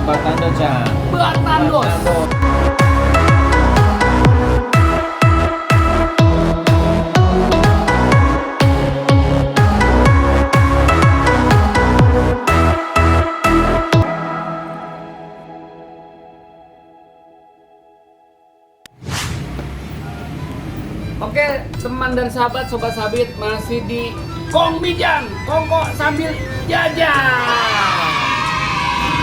Batando, Cang. Batandos. Oke, teman dan sahabat, sobat sabit masih di Kong Bijang, kongko sambil jajan.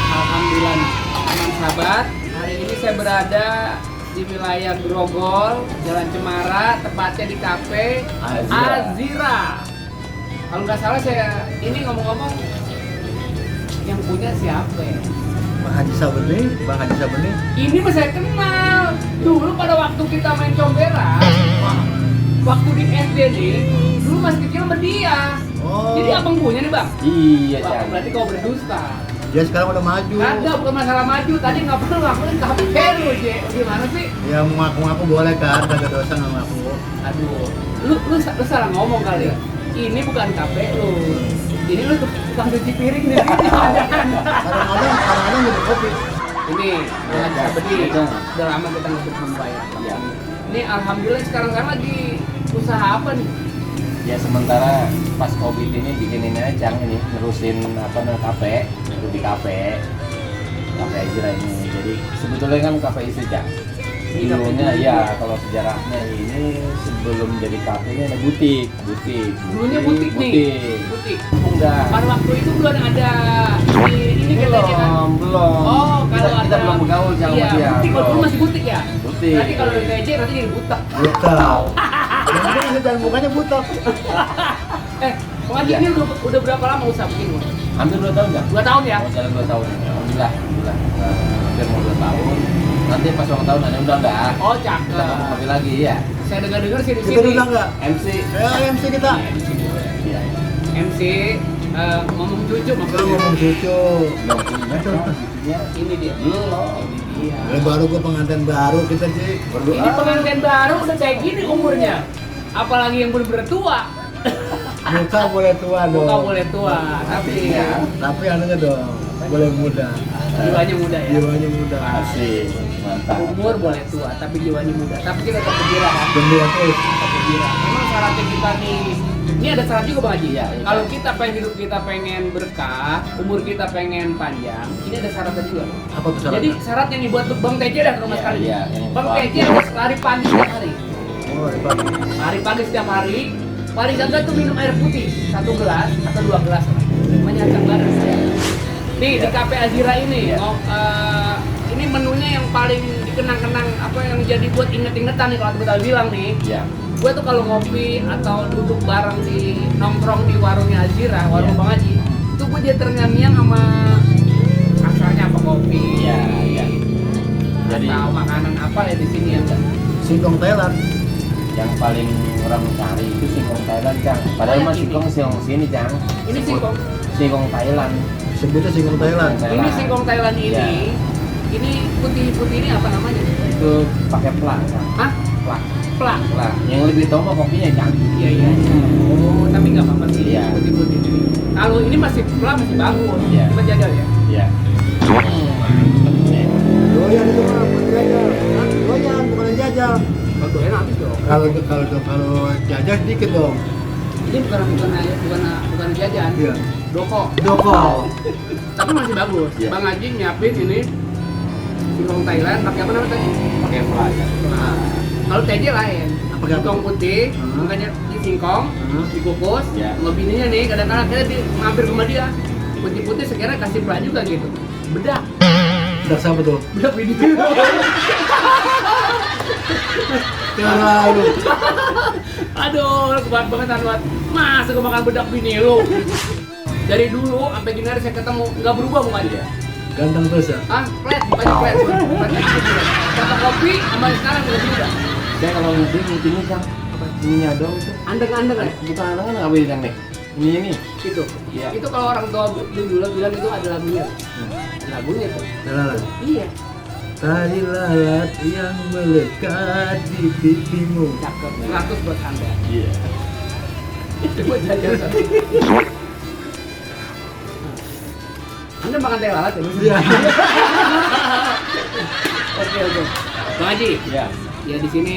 Alhamdulillah, teman sahabat, hari ini saya berada di wilayah Grogol, Jalan Cemara, tepatnya di kafe Azira. Kalau nggak salah saya ini ngomong-ngomong yang punya siapa ya? Bang Haji Sabeni. Ini mah saya kenal. Dulu pada waktu kita main comberan, waktu di SD nih, dulu masih kecil sama dia. Oh. Jadi abang punya nih bang? Iya, Wah, Cang. berarti kau berdusta. Dia sekarang udah maju. Kagak, bukan masalah maju. Tadi nggak perlu ngakuin KPK lu, Je. Gimana sih? Ya ngaku-ngaku boleh kan, kagak dosa nggak ngaku. Aduh, lu salah ngomong kali ya. Ini bukan KP lu. Ini lu tukang cuci piring nih. Kadang-kadang minum kopi. Ini Ya, seperti ya. udah lama kita nggak membayar. Iya. Ini alhamdulillah sekarang lagi usaha apa nih? Ya sementara pas Covid ini bikin ini aja, Cang, ini nerusin apa namanya kafe, di kafe Azira ini. Jadi sebetulnya kan kafe isi, Cang. Dulunya ya kalau sejarahnya ini sebelum jadi kafenya ada butik. Dulunya butik nih. Butik. Enggak. Pada waktu itu belum ada ini katanya kan. Belum. Oh, kalau kita ada belum bergaul sama iya, dia. butik. Kalau dulu belum. masih butik ya. Butik. Nanti kalau udah kece nanti jadi butak. Buta. Yang penting dan mukanya buta. Pengaji Iya. ini udah berapa lama usaha bikin? Bang? Hampir 2 tahun enggak? 2 tahun ya? Oh, jalan 2 tahun. Alhamdulillah. Hampir mau 2 tahun. Nanti pas ulang tahun ada undang enggak? Oh, Kita cakep. ngopi lagi ya. Saya dengar sih di sini. Kita udah nggak? MC. Ya MC kita. Iya, di sini. Iya. MC ngomong cucu Kalau maksudnya. ngomong cucu. Belum punya kan? Gitunya. Ini dia. Belum. Ini dia. Ya, baru gue pengantin baru kita sih. Ini pengantin baru udah kayak gini umurnya. Apalagi yang bener-bener tua. Muka boleh tua dong. Muka boleh tua, tapi ya. Tapi anunya dong, boleh muda. jiwanya muda ya. Jiwanya muda. Asik. Mantap. Umur boleh tua, tapi jiwanya muda. Tapi kita tetap gembira kan? Gembira terus. Tetap gembira. Memang syaratnya kita nih. Ini ada syarat juga Bang Haji. Iya, iya. Kalau kita pengen hidup kita pengen berkah, umur kita pengen panjang, ini ada syaratnya juga. Apa tuh syaratnya? Jadi syaratnya nih buat Bang TJ dah ke rumah Iya, sekali. iya, yang Bang buat- TJ harus lari pagi setiap hari. Oh, hebat. Lari pagi setiap hari. Paling enggak tuh minum air putih 1 gelas atau 2 gelas lah. Menyangkang badan saya. Nih di Cafe Azira ini, Iya. ini menunya yang paling dikenang-kenang apa yang jadi buat inget-ingetan nih kalau kita bilang nih. Iya. Gue tuh kalau ngopi atau duduk bareng di nongkrong di warungnya Azira, warung Iya. Bang Haji, itu gue dia terngiang-ngiang sama kasarnya apa kopi. Iya, iya. Jadi Atau makanan apa ya di sini ya enggak? Singkong Thailand. yang paling orang cari itu singkong Thailand, Cang. Padahal Oh, mah yang singkong sini, Cang. Ini singkong. Singkong Thailand. Sebutnya singkong Thailand. Thailand. Ini singkong Thailand ini. Iya. Ini putih-putih ini apa namanya? Itu pakai plak, Cang. Hah? Plak. Plak. Plak. Yang lebih tahu mah kopinya, Cang. Iya iya. Oh, tapi nggak apa-apa sih. Iya. Putih-putih ini. Kalau ini masih plak masih bagus. Iya. Coba jajal ya. Iya. Doyan itu mah, bukan jajal. Doyan, bukan jajal. Kalau doyan habis dong. Kalau jajal sedikit dong. Ini bukan jajan. Iya. Doko. Doko. Tapi masih bagus. Iya. Bang Haji nyiapin ini singkong Thailand pakai apa namanya tadi? Pakai plak, Cang. Nah, kalau TJ lain. Apa kayak Singkong putih, Hmm. makanya di singkong, dikukus, Iya. ngebininya nih kadang-kadang kita mampir ke rumah dia. Putih-putih sekiranya kasih plak juga gitu. Bedak. Udah sama tuh. Bedak bini. Terlalu. Aduh, kuat banget Anwar. Masa gue makan bedak bini lu? Dari dulu sampai gini hari saya ketemu nggak berubah muka dia. Ganteng terus ya. Ah, flat, bukannya flat. Kata kopi sama sekarang udah beda. Saya kalau ngeting Cang. Apa? Ininya dong itu. Andeng-andeng ya? Bukan angan nggak boleh, Cang, nih. Ini. Itu. Iya. Itu kalau orang tua dulu bilang itu ada lagunya. Lagunya itu. Lalat. Iya. Tadi lalat yang melekat di pipimu. Cakep. 100 buat Anda. Iya. Coba jajan satu. Anda makan teh lalat ya? Iya. Oke. Bang Haji, Ya. ya di sini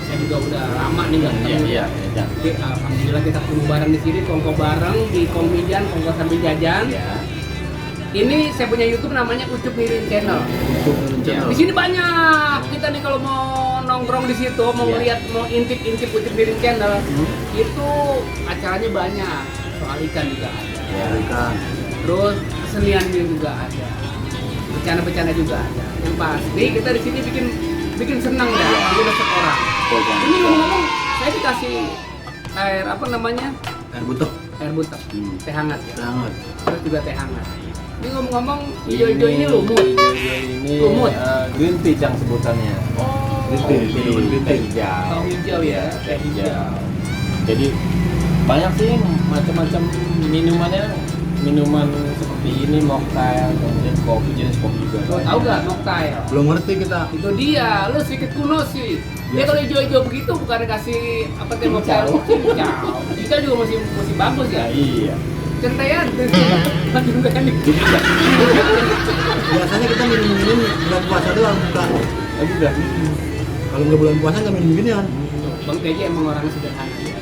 saya juga udah lama nih nggak ketemu. Iya. Jadi alhamdulillah kita ketemu bareng di sini, kongko bareng di Kongmijan, kongko sambil jajan. Ya. Ini saya punya YouTube namanya Ucup Mirin Channel. Di sini banyak kita nih kalau mau nongkrong di situ, mau Iya. ngeliat, mau intip Ucup Mirin Channel, itu acaranya banyak. Soal ikan juga ada. Ya. Ikan. Terus keseniannya juga ada. Bercanda-bercanda juga ada. Yang pasti kita di sini bikin senang ya, bikin resep orang. Ini ngomong-ngomong, saya dikasih air apa namanya? Air butek. Air butek, teh hangat ya. Sangat. Terus juga teh hangat. Ini ngomong-ngomong, hijau-hijau ini lumut. Ini Lumut. green tea yang sebutannya. Oh, Green tea, teh hijau. Teh hijau ya, teh hijau. Jadi banyak sih macam-macam minumannya. Minuman seperti ini mocktail, kemudian kopi, jenis kopi juga. Lo tahu gak mocktail? Belum ngerti kita. Itu dia, lu sedikit kuno sih. Dia kalau hijau-hijau begitu bukan kasih apa teh mocktail, cincau. Kita juga masih bagus ya. Iya. Centean, lanjut kan nih. Biasanya kita minum bulan puasa doang, bukan. Lagi udah. Kalau nggak bulan puasa nggak minum ginian. Bang Teji emang orangnya sederhana ya.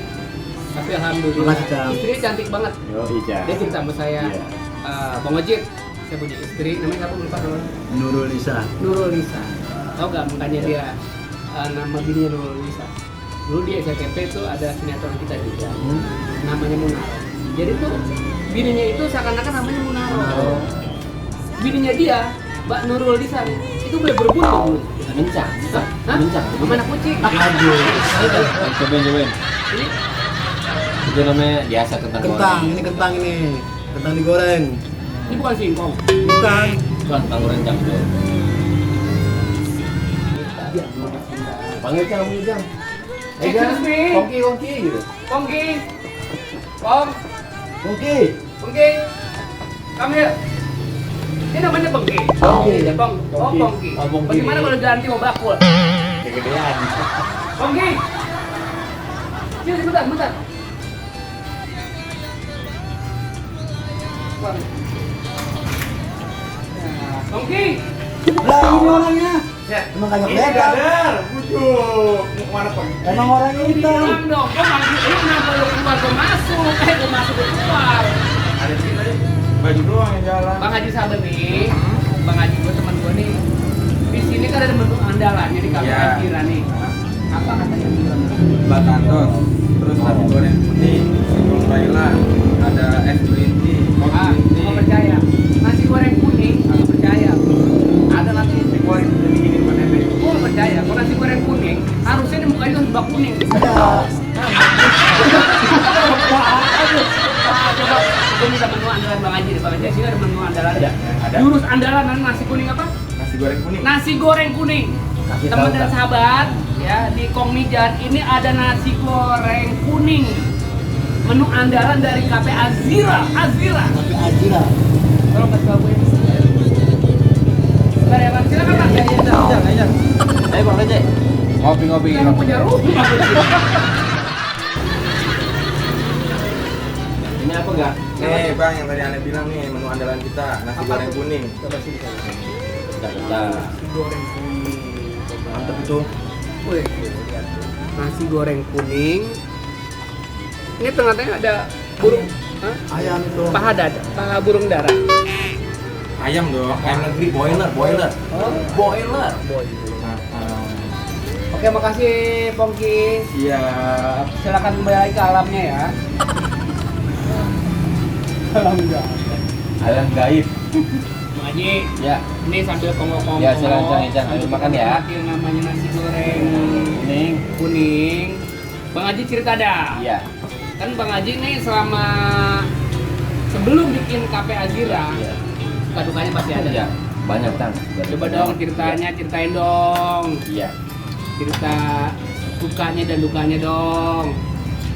Tapi alhamdulillah, Makasih, Cang. istrinya cantik banget. Yo, Ica. Dia cerita sama saya, Iya. Bang Ojit, saya punya istri, namanya siapa lupa namanya? Nurul Nisa. Nurul Nisa. Tahu gak makanya dia nama bininya Nurul Nisa? Dulu di SCTV itu ada sinetron kita juga, namanya Munaro. Jadi tuh bininya itu seakan-akan namanya Munaro. Bininya dia, Mbak Nurul Nisa nih, itu boleh berebut nggak dulu? Mencang. Hah? Mencang. Sama anak kucing. Aduh. Cobain. Ini Itu namanya biasa kentang Kentang, goreng. ini kentang ini. Kentang digoreng. ini bukan singkong. Bukan. Bukan kentang goreng cang itu. Panggil cang, panggil cang. Excuse me. Kongki gitu. Kongki, Kong, Kongki. Kongki, come here. Ini namanya Bengki. Bengki. Bong. Oh, Bengki. Bengki. Oh, Bengki. Bagaimana kalau ganti mau bakul? Kegedean. Bengki. Sini bentar. Bengki. Lah ini orangnya. Ya. Emang kagak beda. Bujuk. Mau kemana Pak? Emang orangnya hitam. Bilang dong, kok manggil lu kenapa lu keluar ke masuk? Lu masuk ke keluar. Ada di sini baju doang yang jalan. Bang Haji sabar nih. Bang Haji gua teman gua nih. Di sini kan ada menu andalannya di kafe Iya. Ajira nih. Apa katanya? Batatos, terus nasi goreng putih, singkong Thailand, ada es green tea, Ah, kopi green nggak tea. percaya. Nasi goreng kuning, nggak percaya. Ada nasi goreng udah diginin sama nenek. Gua nggak percaya. Kalau nasi goreng kuning, harusnya di mukanya harus bak kuning. Coba, gua minta menu andalan Bang Haji deh. Bang Haji sini ada menu andalan. Ada. Jurus andalan nasi kuning apa? Nasi goreng kuning. Nasi goreng kuning. Kasih Teman tahu, dan Kak. sahabat, ya di Kongmijan ini ada nasi goreng kuning. Menu andalan dari Cafe Azira. Tapi Ajira. Tolong kasih tahu gue. Bentar ya Bang, silakan Bang. Aja. Ayo Bang Receh. Ngopi-ngopi. Yang punya rumah. Ini apa enggak? Nih bang, yang tadi aneh bilang nih menu andalan kita nasi Apa goreng tuh? kuning. Coba sini. Bentar. Nasi goreng kuning. Mantap itu. Wih, lihat tuh. Nasi goreng kuning. Ini tengah-tengah ada burung. Hah? Ayam itu. Paha dada, paha burung dara. Ayam dong, ayam negeri boiler. Oh, boiler. Oke, makasih Pongki. Siap. Silakan kembali ke alamnya ya. Alhamdulillah. Ayam gaib. Bang Haji, Ya. ini sambil kongko-kongko. Ya, silakan, Cang. Ayo makan ya. Yang namanya nasi goreng Kuning. kuning. Bang Haji cerita dah. Iya. Kan Bang Haji nih selama sebelum bikin Cafe Azira, Iya. suka dukanya pasti ada. Iya. Banyak Tang. Coba dong ceritanya, ceritain dong. Iya. Cerita sukanya dan dukanya dong.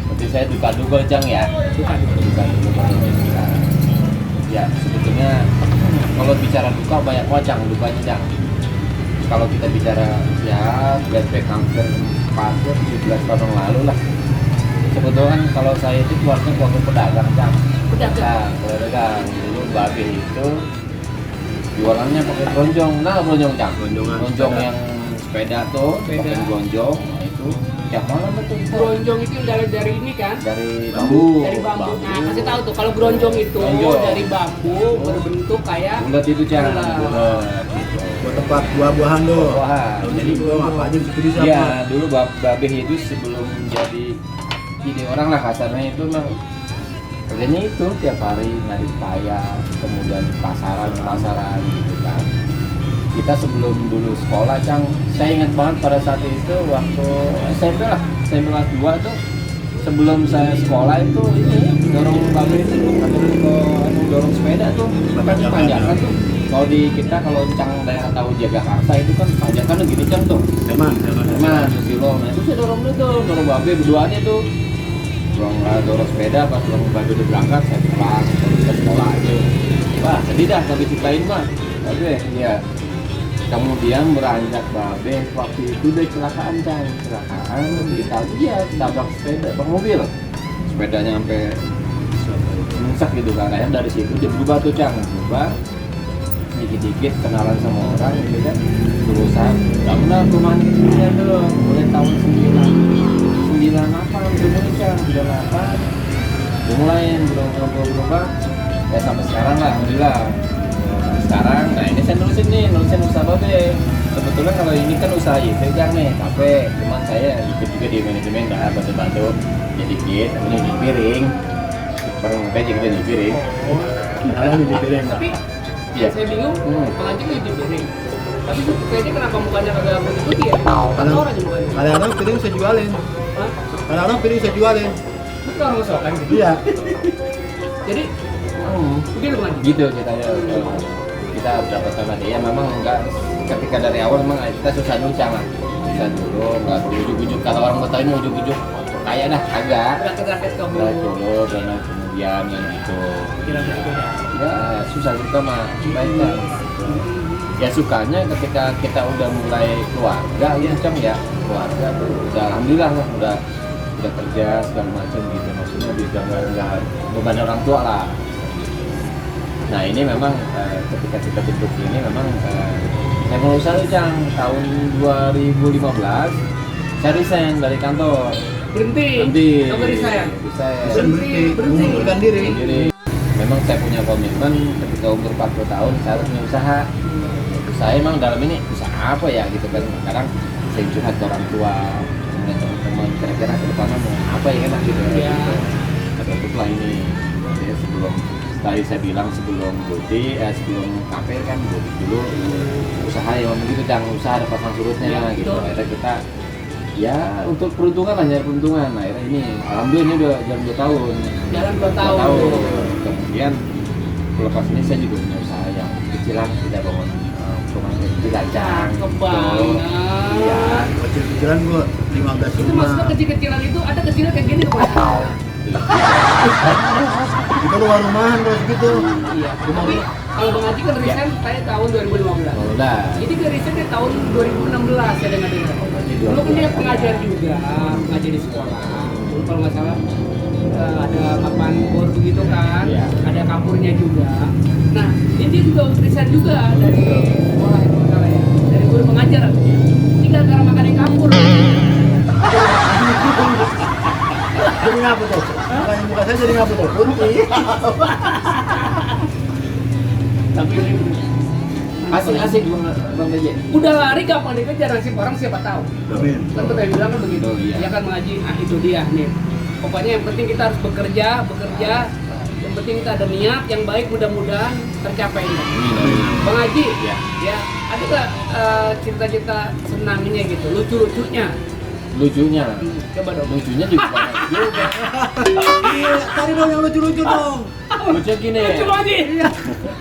Berarti saya duka-duka Cang ya. Duka. Duka. Ya, sebetulnya kalau bicara duka banyak macam dukanya Cang. Kalau kita bicara ya flashback hampir 17 tahun yang lalu lah. Sebetulnya kan kalau saya itu keluarnya keluarga pedagang Cang. Pedagang. Pedagang. Dulu babe itu jualannya pakai bronjong. Nah, bronjong Cang. Bronjongan. Bronjong yang sepeda tuh, Sepeda. pakai bronjong. Nah, itu tiap malam itu kita Bronjong itu dari ini kan? dari bambu. Dari bambu. Nah, kasih tahu tuh kalau bronjong itu Bronjong. dari bambu berbentuk kayak Bulat itu Cang. Bulat. Bulat gitu. Buat tempat buah-buahan tuh. Wah, Jadi gua apa aja bisa bisa. Iya, dulu babe itu sebelum jadi ide orang lah kasarnya itu memang kerjanya itu tiap hari nari payah, kemudian pasaran gitu kan. Kita sebelum dulu sekolah Cang, saya ingat banget pada saat itu waktu SMP lah, SMP kelas 2 tuh sebelum saya sekolah itu ini dorong babe itu dorong sepeda tuh kan panjangkan tuh. Kalau di kita kalau Cang daerah tahu Jagakarsa itu kan panjangkan tuh gini Cang tuh. Emang. Nah, Susilo, nah itu saya dorong dulu tuh, dorong babe berduanya tuh. Dorong sepeda, pas dorong babe udah berangkat, saya pulang, terus ke sekolah aja. Wah, sedih dah kalau diceritain mah. Babe, iya. Kemudian beranjak babe, waktu itu udah kecelakaan Cang. Kecelakaan, dia tabrak sepeda, bak mobil. Sepedanya sampai rusak gitu kan. Akhirnya dari situ dia berubah tuh Cang, berubah. Dikit-dikit kenalan sama orang gitu kan, terusan gak pernah perumahan kecilnya tuh mulai tahun 98 Indonesia 98 dimulai berubah ya sampai sekarang lah alhamdulillah. Sampai sekarang, nah ini saya nulisin usaha babe. Sebetulnya kalau ini kan usaha itu Cang nih, kafe, cuman saya ikut juga di manajemen dah bantu-bantu jadi dikit, ini di piring bareng aja kita di piring. Ada di piring. Tapi Iya. saya bingung, pengaji kan di piring. Tapi kayaknya kenapa mukanya kagak begitu ya? Kadang- Orang aja mukanya. Kadang-kadang piring saya jualin. Hah? Kadang-kadang piring saya jualin. Itu orang kesokan gitu. Iya. Jadi begitu pengaji. Gitu ceritanya. Kita dapat sama dia memang enggak ketika dari awal memang kita susah dulu Cang, susah dulu nggak ujuk-ujuk kalau orang Betawi mau ujuk-ujuk kaya dah agak Rakyat-rakyat kamu. berat dulu dan kemudian yang gitu Kira-kira beda. ya susah juga mah baiknya ya sukanya ketika kita udah mulai keluarga gitu Cang ya keluarga tuh udah alhamdulillah lah udah kerja segala macam gitu maksudnya udah nggak beban orang tua lah. Nah ini memang ketika kita bentuk ini memang saya mulai usaha tuh Cang tahun 2015 saya resign dari kantor. Berhenti. Kamu resign. Resign. Berhenti. Mengundurkan diri. Jadi memang saya punya komitmen ketika umur 40 tahun saya harus punya usaha. Saya emang dalam ini usaha apa ya gitu kan. Sekarang saya curhat ke orang tua, kemudian teman-teman kira-kira ke depannya mau apa ya enak gitu. Iya. Ada bentuklah ini. Jadi sebelum tadi saya bilang sebelum sebelum kafe kan bodi dulu usaha yang begitu Cang usaha ada pasang surutnya Ya, gitu. betul. Akhirnya kita ya untuk peruntungan lah nyari peruntungan. Akhirnya ini alhamdulillah ini udah jalan 2 tahun. Jalan 2 2 tahun. Kemudian lepas ini saya juga punya usaha yang kecilan kita bangun perumahan di Gajang. Cakep banget. Iya. Kecil-kecilan gua 15 Itu maksudnya rumah. kecil-kecilan itu ada kecilnya kayak gini loh. Itu rumah-rumahan terus gitu. Iya. Tapi kalau Bang Haji kan resign kayak tahun 2015. Oh, udah. Ini dia resign di tahun 2016 saya dengar-dengar. Dulu kan dia pengajar juga, pengajar di sekolah. Dulu kalau nggak salah ada papan bor begitu kan, Iya. ada kapurnya juga. Nah, ini juga resign juga dari sekolah itu nggak salah ya, dari guru pengajar. Ini gara-gara makan di kapur. Jadi ngapa tuh? Muka saya jadi ngapa tuh? Putih. Tapi Asik Bang Beje. udah lari gampang dikejar nasib orang siapa tahu. Amin. Kan kita bilang kan begitu. Oh, iya. Dia kan mengaji, ah itu dia nih. Pokoknya yang penting kita harus bekerja. Yang penting kita ada niat yang baik, mudah-mudahan tercapai. Bang Haji, Iya. ya ada nggak cerita-cerita senangnya gitu, lucu-lucunya? Lucunya. Coba dong. Lucunya juga banyak juga. Iya, cari dong yang lucu-lucu dong. Lucu gini. Lucu Bang Haji. Iya.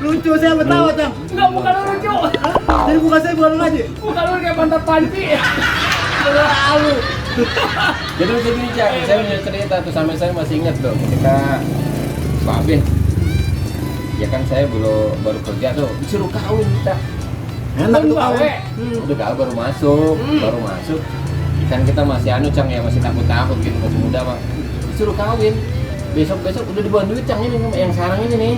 Lucu saya ketawa, Cang. Enggak, bukan lu lucu. Jadi muka saya bukan lagi. Bukan lu kayak pantat panci. Lalu. Jadi lucu gini Cang, saya punya cerita tuh sampai saya masih ingat loh ketika Babe. Ya kan saya baru kerja tuh, disuruh kawin kita. Enak tuh gawe. kawin. Udah gawe baru masuk. Kan kita masih Cang ya, masih takut-takut gitu, masih muda mah. Disuruh kawin. Besok udah dibuat duit Cang ini yang sekarang ini nih.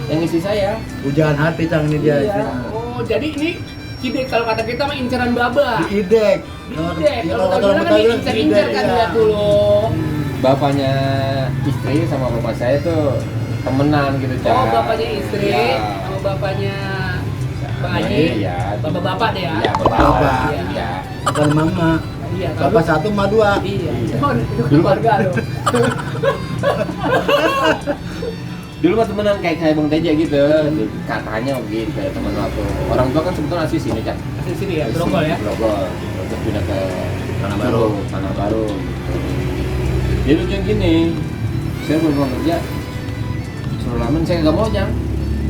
yang istri saya. Hujan hati Cang ini dia. Iya. Oh, jadi ini ide kalau kata kita mah inceran baba. Diidek. Ide, kalau kata bilang kan diincar-incar kan iya. dia tuh loh. Bapaknya istri sama bapak saya tuh temenan gitu, Cak. Oh, bapaknya istri Iya. sama bapaknya Bang Haji. Iya. Bapak-bapak deh ya. Iya, bapak. Bapak. Iya. Bukan mama. Iya, Bapak satu, emak dua. Iya. Iya. Oh, itu keluarga loh. Dulu mah temenan kayak Bang Teja gitu. Katanya gitu, kayak teman waktu. Orang tua kan sebetulnya asli sini, Cak. Asli sini ya, Grogol ya. Grogol. Terus pindah ke Tanah Baru. Tanah Baru. Dia lucu gini. Saya belum kerja. Suruh lamen, saya nggak mau, Cang.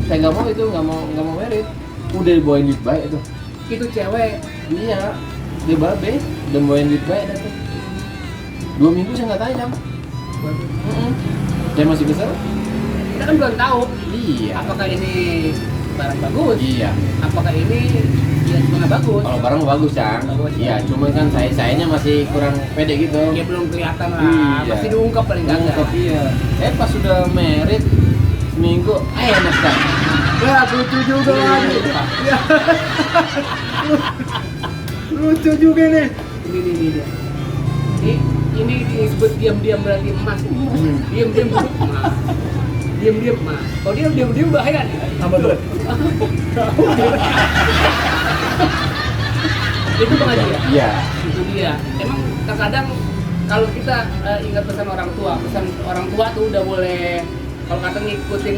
Saya nggak mau itu, nggak mau merit. Udah dibawain duit baik itu. Itu cewek. Iya, dia babe, udah bawain duit baik dah tuh. 2 minggu saya nggak tanya, Cang. Saya masih besar. Kita kan belum tahu Iya. apakah ini barang bagus, Iya. apakah ini ya cuma nggak bagus. Kalau barang bagus, Cang. Bagus. Iya, cuman kan sayanya masih kurang pede gitu. Ya belum kelihatan lah, Iya. pasti diungkap paling nggak ada. Ngungkap, iya. Pas sudah merit seminggu, enak, Cang. Ya, lucu juga lagi. Ya. Lucu juga nih. Ini dia. Ini disebut diam-diam berarti emas. Diam-diam duduk emas. Diam-diam emas. Kalau dia diam-diam bahaya nih. Apa tuh? Itu Bang Haji ya? Iya. Itu dia. Emang terkadang kalau kita ingat pesan orang tua tuh udah boleh, kalau kata ngikutin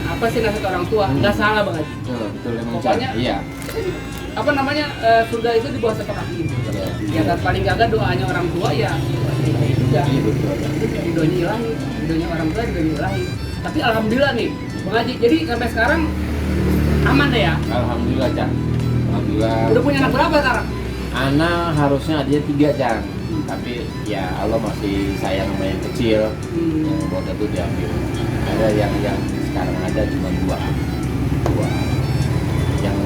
apa sih nasihat orang tua, nggak salah Bang Haji. Betul emang, Cang. Pokoknya Iya. apa namanya, surga itu di bawah telapak kaki. Iya. Ya kan paling kagak doanya orang tua ya itu juga. Iya, betul. Ridhonya ilahi, ridhonya orang tua ridhonya ilahi. Tapi alhamdulillah nih Bang Haji, jadi sampai sekarang aman deh ya. Alhamdulillah, Cang. Alhamdulillah. Udah punya anak berapa sekarang? Anak harusnya adanya 3, Cang. Tapi ya Allah masih sayang sama yang kecil. Yang buat itu diambil. Ada yang sekarang ada cuma 2. Yang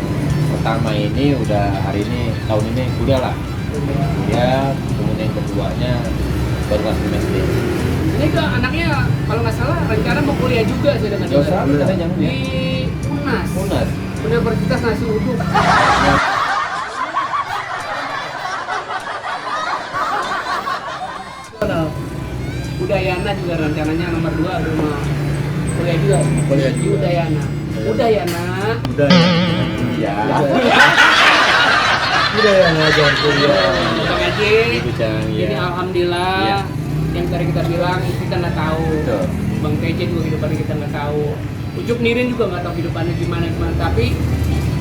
pertama ini udah hari ini, tahun ini udah lah. Ya, kemudian yang keduanya baru kelas 5 SD. Ini ke anaknya kalau nggak salah rencana mau kuliah juga sih dengan Gak usah, dengar. katanya jangan Di ya. UNAS. Unas. Universitas Nasi Uduk. Udayana juga rencananya nomor 2 udah mau kuliah juga. Kuliah Di juga. Udayana. Udayana. Udah. Ya. Udah ya ngajar kuliah. Bang Haji. Itu, Cang. Jadi Ya. alhamdulillah Iya. yang tadi kita bilang kita nggak tahu. Betul. Bang TJ juga kehidupannya kita nggak tahu. Ucup Nirin juga nggak tahu kehidupannya gimana. Tapi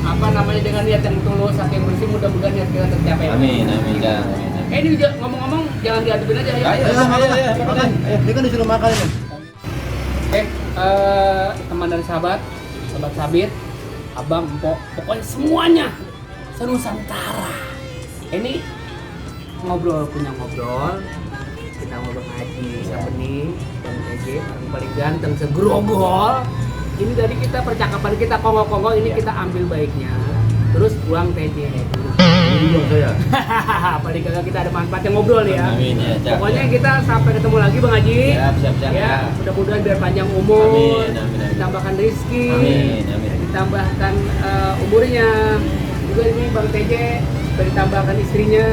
apa namanya, dengan niat yang tulus, hati yang bersih, mudah-mudahan niat kita tercapai. Amin, amin, Cang. Amin. Ini juga ngomong-ngomong jangan diadepin aja ya. Ayo. Ayo, makan. Ini kan disuruh makan ini. Oke, teman dan sahabat sabit, abang, empok, pokoknya semuanya senusantara. Ini punya ngobrol. Kita ngobrol ngaji, siapa nih? Bang TJ, orang paling ganteng segrogol. Ini tadi kita percakapan kita kongko-kongko, ini kita ambil baiknya. Terus buang TJ. Ini juga saya. Paling kagak kita ada manfaatnya ngobrol nih ya. Amin, ya, Cang. Pokoknya kita sampai ketemu lagi Bang Haji. Siap. Ya, mudah-mudahan biar panjang umur, Amin, amin. ditambahkan rezeki, Amin. ditambahkan umurnya. Juga ini Bang TJ ditambahkan istrinya.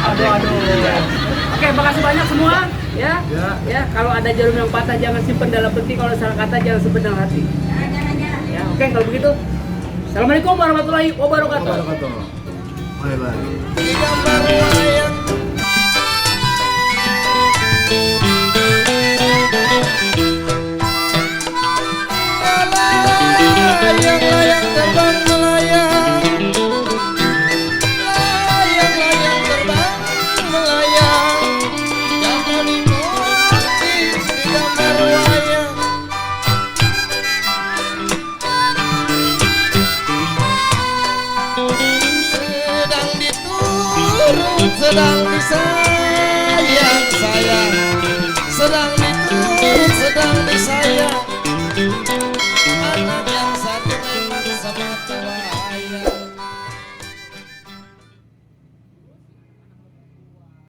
Aduh. Oke, makasih banyak semua. Ya. Ya, kalau ada jarum yang patah jangan simpen dalam peti, kalau salah kata jangan simpen dalam hati. Ya, oke kalau begitu. Assalamualaikum warahmatullahi wabarakatuh. Bye-bye. Layang-layang terbang melayang, layang-layang terbang melayang, jangan dikunci di gambar wayang. Sedang diturun, sedang